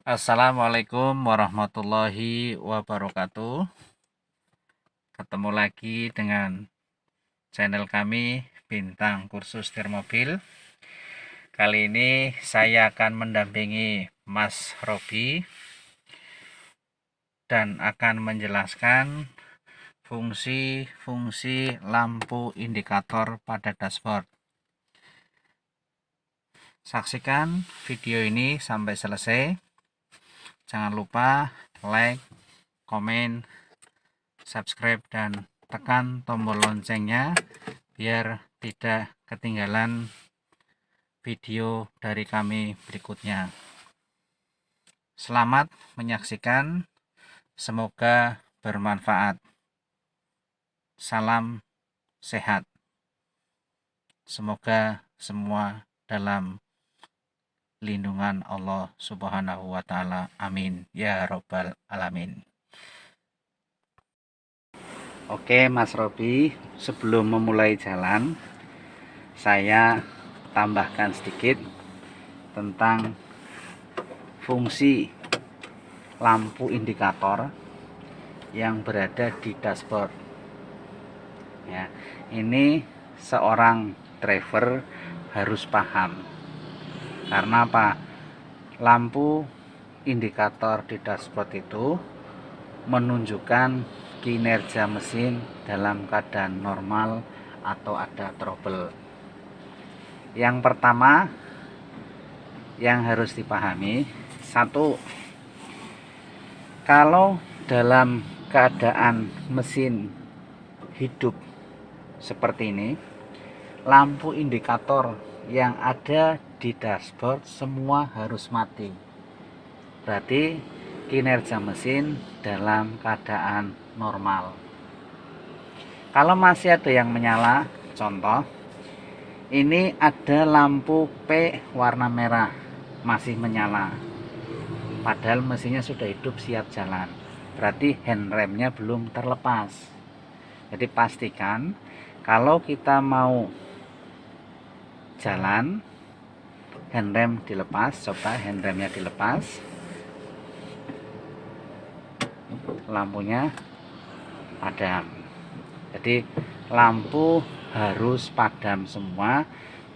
Assalamualaikum warahmatullahi wabarakatuh. Ketemu lagi dengan channel kami Bintang Kursus Setir Mobil. Kali ini saya akan mendampingi Mas Robi dan akan menjelaskan fungsi-fungsi lampu indikator pada dashboard. Saksikan video ini sampai selesai. Jangan lupa like, komen, subscribe, dan tekan tombol loncengnya biar tidak ketinggalan video dari kami berikutnya. Selamat menyaksikan, semoga bermanfaat. Salam sehat. Semoga semua dalam lindungan Allah Subhanahu wa Ta'ala. Amin ya Rabbal Alamin. Oke Mas Robi, sebelum memulai jalan, saya tambahkan sedikit tentang fungsi lampu indikator yang berada di dashboard. Ya, ini seorang driver harus paham. Karena apa? Lampu indikator di dashboard itu menunjukkan kinerja mesin dalam keadaan normal atau ada trouble. Yang pertama yang harus dipahami, satu, kalau dalam keadaan mesin hidup seperti ini, lampu indikator yang ada di dashboard semua harus mati. Berarti kinerja mesin dalam keadaan normal. Kalau masih ada yang menyala, contoh ini ada lampu P warna merah masih menyala, padahal mesinnya sudah hidup siap jalan, berarti handremnya belum terlepas. Jadi pastikan kalau kita mau jalan, handrem dilepas. Coba handremnya dilepas, lampunya padam. Jadi lampu harus padam semua,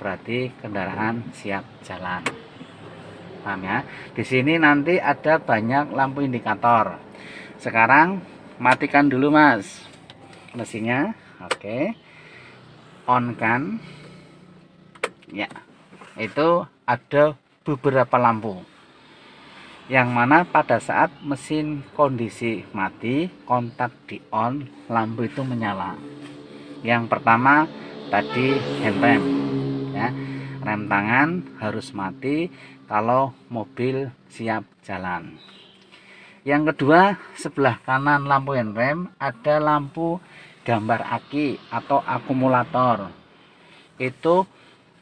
berarti kendaraan siap jalan. Paham ya? Di sini nanti ada banyak lampu indikator. Sekarang matikan dulu Mas mesinnya. Oke, on kan. Ya, itu ada beberapa lampu yang mana pada saat mesin kondisi mati, kontak di on, lampu itu menyala. Yang pertama tadi handrem, ya, rem tangan harus mati kalau mobil siap jalan. Yang kedua, sebelah kanan lampu handrem ada lampu gambar aki atau akumulator. Itu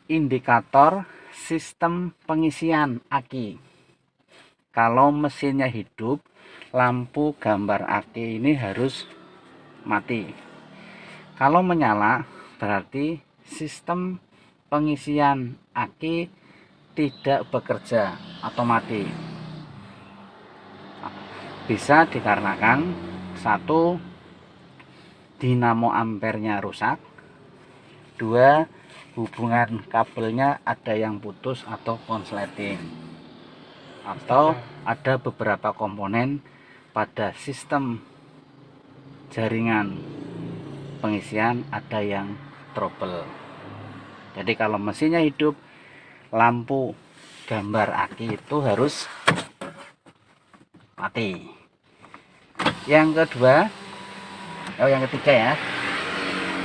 indikator sistem pengisian aki. Kalau mesinnya hidup, lampu gambar aki ini harus mati. Kalau menyala, berarti sistem pengisian aki tidak bekerja atau mati. Bisa dikarenakan satu, dinamo ampernya rusak. Dua, hubungan kabelnya ada yang putus atau konsleting, atau ada beberapa komponen pada sistem jaringan pengisian ada yang trouble. Jadi kalau mesinnya hidup, lampu gambar aki itu harus mati. Yang kedua, yang ketiga ya,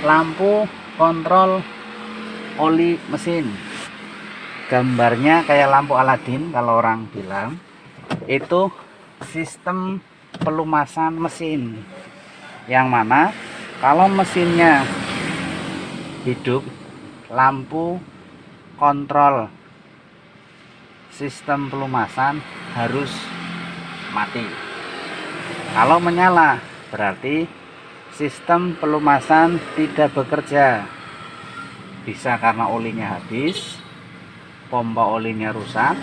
lampu kontrol oli mesin. Gambarnya kayak lampu Aladin kalau orang bilang. Itu sistem pelumasan mesin, yang mana kalau mesinnya hidup, lampu kontrol sistem pelumasan harus mati. Kalau menyala, berarti sistem pelumasan tidak bekerja. Bisa karena olinya habis, pompa olinya rusak,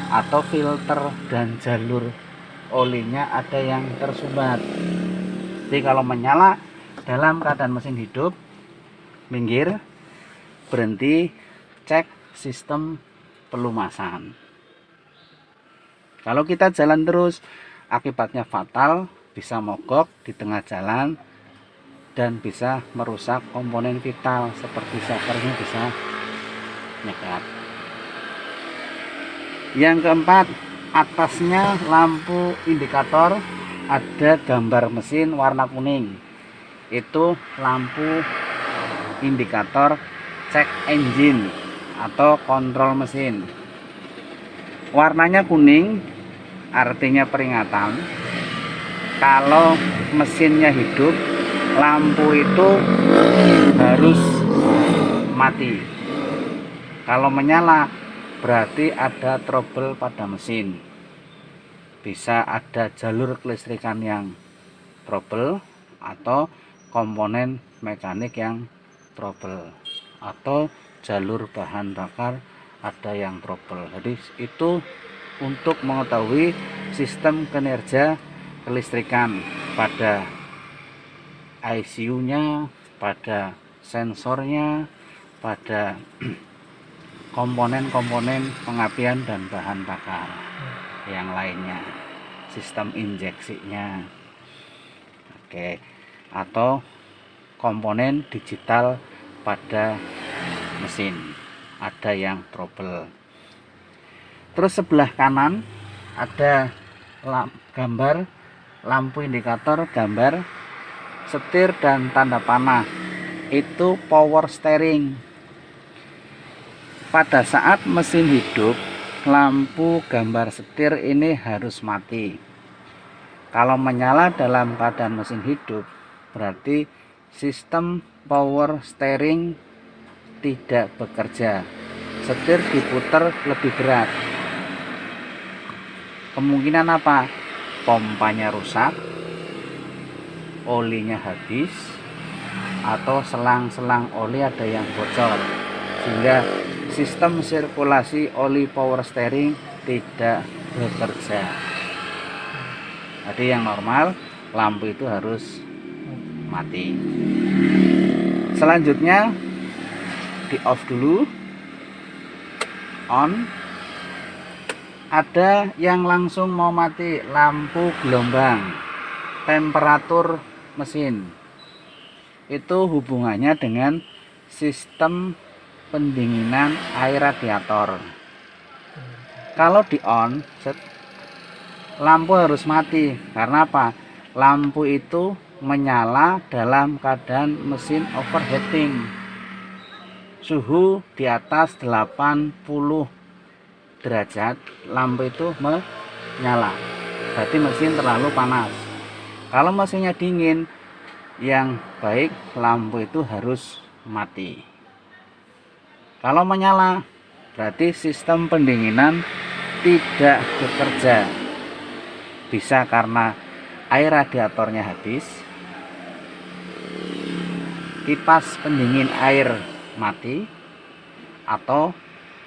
atau filter dan jalur olinya ada yang tersumbat. Jadi kalau menyala dalam keadaan mesin hidup, minggir, berhenti, cek sistem pelumasan. Kalau kita jalan terus, akibatnya fatal, bisa mogok di tengah jalan dan bisa merusak komponen vital seperti sekernya bisa nyekat. Yang keempat, atasnya lampu indikator ada gambar mesin warna kuning. Itu lampu indikator check engine atau kontrol mesin. Warnanya kuning artinya peringatan kalau mesinnya hidup, lampu itu harus mati. Kalau menyala berarti ada trouble pada mesin, bisa ada jalur kelistrikan yang trouble atau komponen mekanik yang trouble atau jalur bahan bakar ada yang trouble. Jadi itu untuk mengetahui sistem kinerja kelistrikan pada ICU nya, pada sensornya, pada komponen-komponen pengapian dan bahan bakar yang lainnya, sistem injeksinya, oke, atau komponen digital pada mesin ada yang trouble. Terus sebelah kanan ada gambar lampu indikator, gambar setir dan tanda panah, itu power steering. Pada saat mesin hidup, lampu gambar setir ini harus mati. Kalau menyala dalam keadaan mesin hidup, berarti sistem power steering tidak bekerja. Setir diputar lebih berat. Kemungkinan apa? Pompanya rusak, olinya habis, atau selang-selang oli ada yang bocor, sehingga sistem sirkulasi oli power steering tidak bekerja. Jadi yang normal lampu itu harus mati. Selanjutnya di off dulu, on. Ada yang langsung mau mati, lampu gelombang, temperatur mesin. Itu hubungannya dengan sistem pendinginan air radiator. Kalau di on, lampu harus mati. Karena apa? Lampu itu menyala dalam keadaan mesin overheating, suhu di atas 80 derajat, lampu itu menyala, berarti mesin terlalu panas. Kalau mesinnya dingin, yang baik lampu itu harus mati. Kalau menyala, berarti sistem pendinginan tidak bekerja. Bisa karena air radiatornya habis, kipas pendingin air mati, atau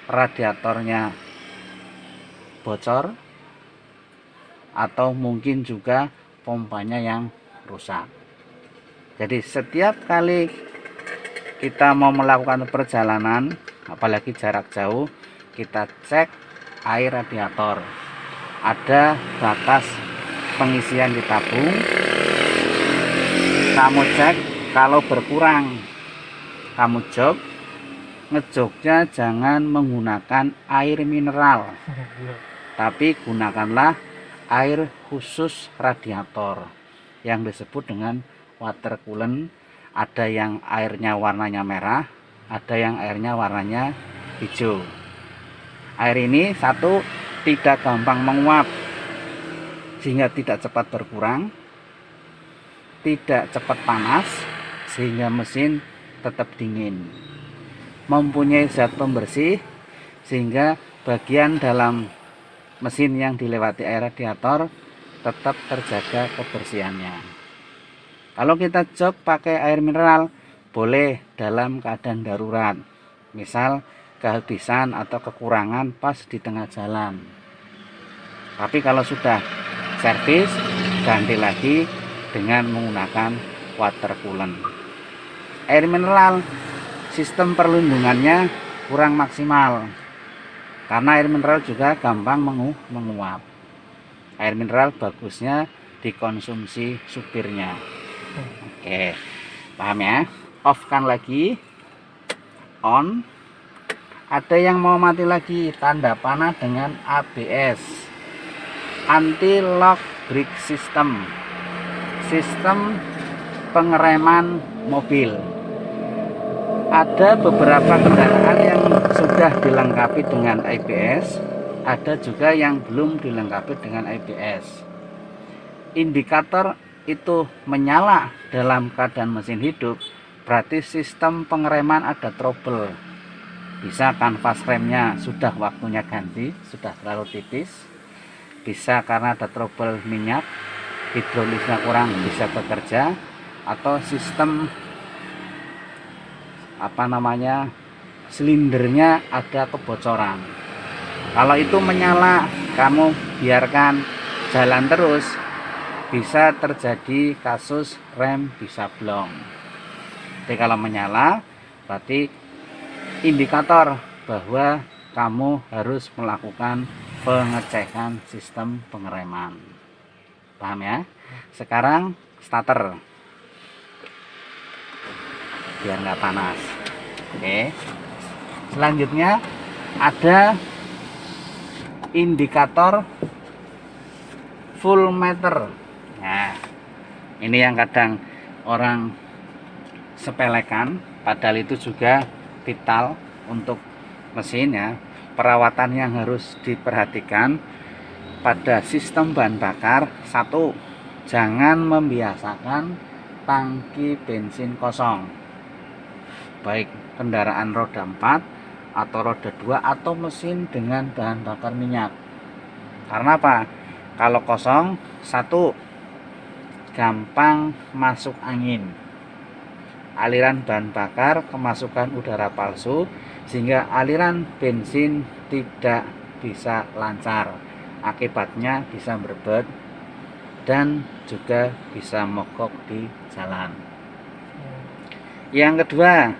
radiatornya bocor, atau mungkin juga pompanya yang rusak. Jadi setiap kali kita mau melakukan perjalanan, apalagi jarak jauh, kita cek air radiator. Ada batas pengisian di tabung, kamu cek. Kalau berkurang, kamu jok. Ngejoknya jangan menggunakan air mineral, tapi gunakanlah air khusus radiator yang disebut dengan water coolant. Ada yang airnya warnanya merah, ada yang airnya warnanya hijau. Air ini satu, tidak gampang menguap sehingga tidak cepat berkurang, tidak cepat panas sehingga mesin tetap dingin, mempunyai zat pembersih sehingga bagian dalam mesin yang dilewati air radiator tetap terjaga kebersihannya. Kalau kita jok pakai air mineral, boleh dalam keadaan darurat, misal kehabisan atau kekurangan pas di tengah jalan. Tapi kalau sudah servis, ganti lagi dengan menggunakan water coolant. Air mineral sistem perlindungannya kurang maksimal karena air mineral juga gampang menguap. Air mineral bagusnya dikonsumsi supirnya. Oke, paham ya? Off kan lagi, on. Ada yang mau mati lagi, tanda panah dengan ABS, anti lock brake system, sistem pengereman mobil. Ada beberapa kendaraan yang sudah dilengkapi dengan ABS, ada juga yang belum dilengkapi dengan ABS. Indikator itu menyala dalam keadaan mesin hidup, berarti sistem pengereman ada trouble. Bisa kanvas remnya sudah waktunya ganti, sudah terlalu tipis. Bisa karena ada trouble minyak, hidrolisnya kurang bisa bekerja, atau sistem silindernya ada kebocoran. Kalau itu menyala, kamu biarkan jalan terus, bisa terjadi kasus rem bisa blong. Jadi kalau menyala berarti indikator bahwa kamu harus melakukan pengecekan sistem pengereman. Paham ya? Sekarang starter biar nggak panas. Oke. Selanjutnya ada indikator full meter. Nah, ini yang kadang orang sepelekan, padahal itu juga vital untuk mesin ya. Perawatan yang harus diperhatikan pada sistem bahan bakar. Satu, jangan membiasakan tangki bensin kosong, baik kendaraan roda 4 atau roda 2 atau mesin dengan bahan bakar minyak. Karena apa? Kalau kosong, satu, gampang masuk angin, aliran bahan bakar kemasukan udara palsu, sehingga aliran bensin tidak bisa lancar. Akibatnya bisa berbet dan juga bisa mogok di jalan. Yang kedua,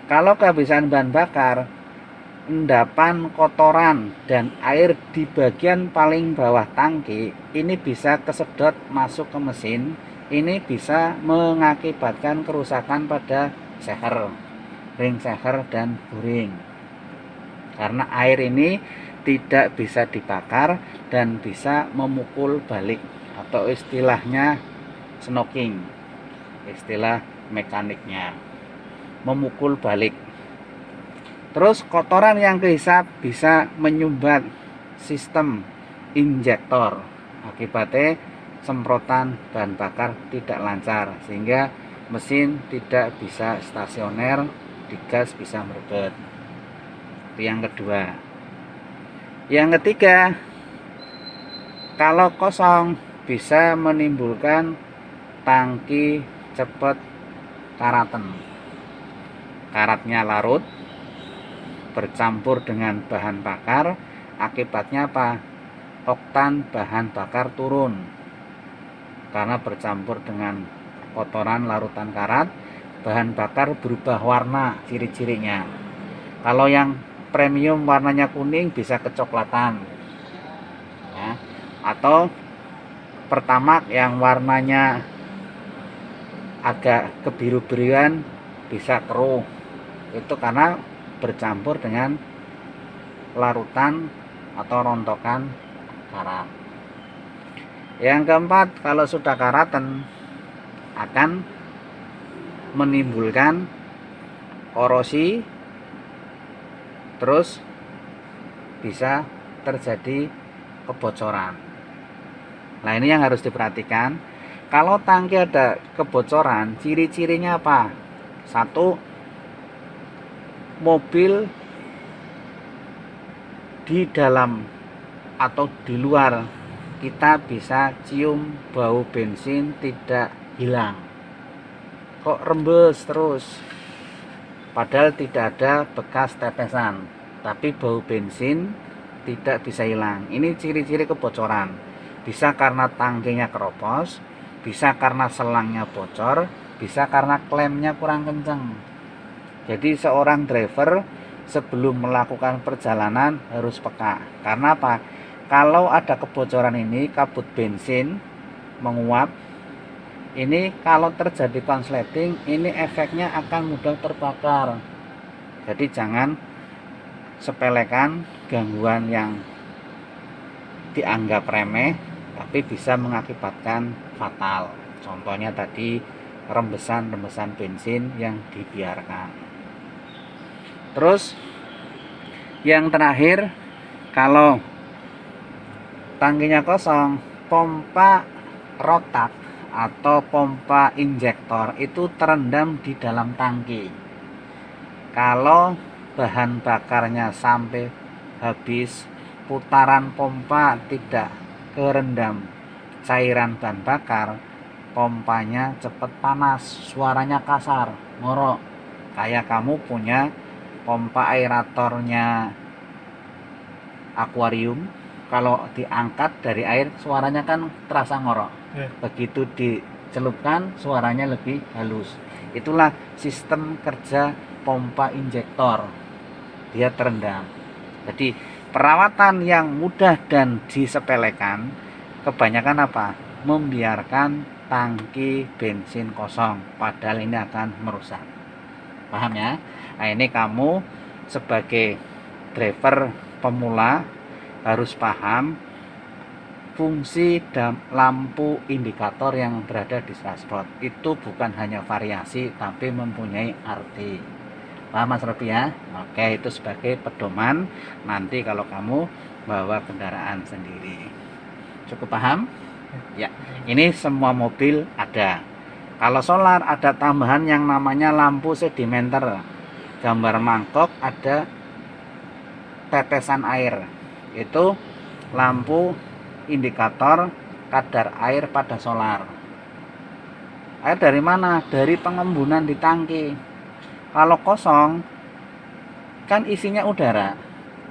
kalau kehabisan bahan bakar, endapan kotoran dan air di bagian paling bawah tangki ini bisa kesedot masuk ke mesin. Ini bisa mengakibatkan kerusakan pada seher, ring seher dan buring. Karena air ini tidak bisa dibakar dan bisa memukul balik, atau istilahnya snoking, istilah mekaniknya, memukul balik. Terus kotoran yang kehisap bisa menyumbat sistem injektor, akibatnya semprotan bahan bakar tidak lancar, sehingga mesin tidak bisa stasioner, digas bisa merebet. Itu yang kedua. Yang ketiga, kalau kosong bisa menimbulkan tangki cepat karaten. Karatnya larut bercampur dengan bahan bakar, akibatnya apa? Oktan bahan bakar turun. Karena bercampur dengan kotoran larutan karat, bahan bakar berubah warna, ciri-cirinya. Kalau yang premium warnanya kuning bisa kecoklatan ya. Atau Pertamax yang warnanya agak kebiru-biruan bisa keruh. Itu karena bercampur dengan larutan atau rontokan karat. Yang keempat, kalau sudah karatan akan menimbulkan korosi, terus bisa terjadi kebocoran. Nah, ini yang harus diperhatikan. Kalau tangki ada kebocoran, ciri-cirinya apa? Satu, mobil di dalam atau di luar kita bisa cium bau bensin tidak hilang. Kok rembes terus? Padahal tidak ada bekas tetesan, tapi bau bensin tidak bisa hilang. Ini ciri-ciri kebocoran. Bisa karena tangkinya keropos, bisa karena selangnya bocor, bisa karena klemnya kurang kencang. Jadi seorang driver sebelum melakukan perjalanan harus peka. Karena apa? Kalau ada kebocoran ini, kabut bensin menguap, ini kalau terjadi konsleting, ini efeknya akan mudah terbakar. Jadi jangan sepelekan gangguan yang dianggap remeh tapi bisa mengakibatkan fatal. Contohnya tadi rembesan-rembesan bensin yang dibiarkan. Terus yang terakhir, kalau tangkinya kosong, pompa rotak atau pompa injektor itu terendam di dalam tangki. Kalau bahan bakarnya sampai habis, putaran pompa tidak kerendam cairan bahan bakar, pompanya cepat panas, suaranya kasar, ngorok. Kayak kamu punya pompa aeratornya akuarium, kalau diangkat dari air suaranya kan terasa ngorok. Begitu dicelupkan suaranya lebih halus. Itulah sistem kerja pompa injektor, dia terendam. Jadi perawatan yang mudah dan disepelekan kebanyakan apa? Membiarkan tangki bensin kosong, padahal ini akan merusak. Paham ya? Nah, ini kamu sebagai driver pemula harus paham fungsi lampu indikator yang berada di dashboard. Itu bukan hanya variasi tapi mempunyai arti. Paham Mas Robi ya? Oke, itu sebagai pedoman nanti kalau kamu bawa kendaraan sendiri. Cukup paham? Ya, ini semua mobil ada. Kalau solar ada tambahan yang namanya lampu sedimenter. Gambar mangkok ada tetesan air. Itu lampu indikator kadar air pada solar. Air dari mana? Dari pengembunan di tangki. Kalau kosong kan isinya udara.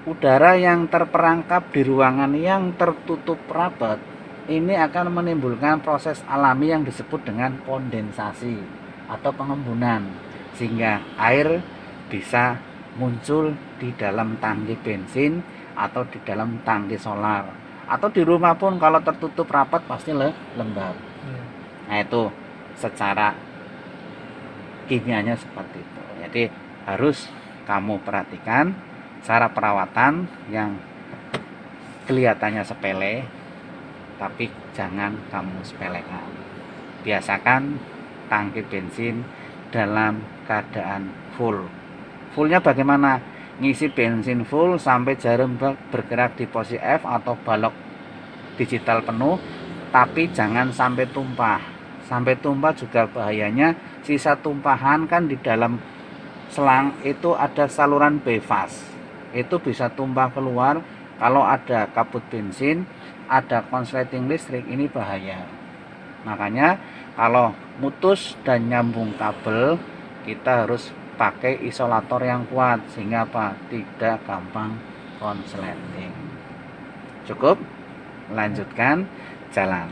Udara yang terperangkap di ruangan yang tertutup rapat ini akan menimbulkan proses alami yang disebut dengan kondensasi atau pengembunan, sehingga air bisa muncul di dalam tangki bensin atau di dalam tangki solar, atau di rumah pun kalau tertutup rapat pasti lembab. Nah, itu secara kimianya seperti itu. Jadi harus kamu perhatikan cara perawatan yang kelihatannya sepele, tapi jangan kamu sepelekan. Biasakan tangki bensin dalam keadaan full. Fullnya bagaimana? Ngisi bensin full sampai jarum bergerak di posisi F atau balok digital penuh, tapi jangan sampai tumpah. Sampai tumpah juga bahayanya. Sisa tumpahan kan di dalam selang itu ada saluran befas. Itu bisa tumpah keluar. Kalau ada kabut bensin, ada konsleting listrik, ini bahaya. Makanya kalau mutus dan nyambung kabel, kita harus pakai isolator yang kuat sehingga apa? Tidak gampang konsleting. Cukup? Lanjutkan jalan.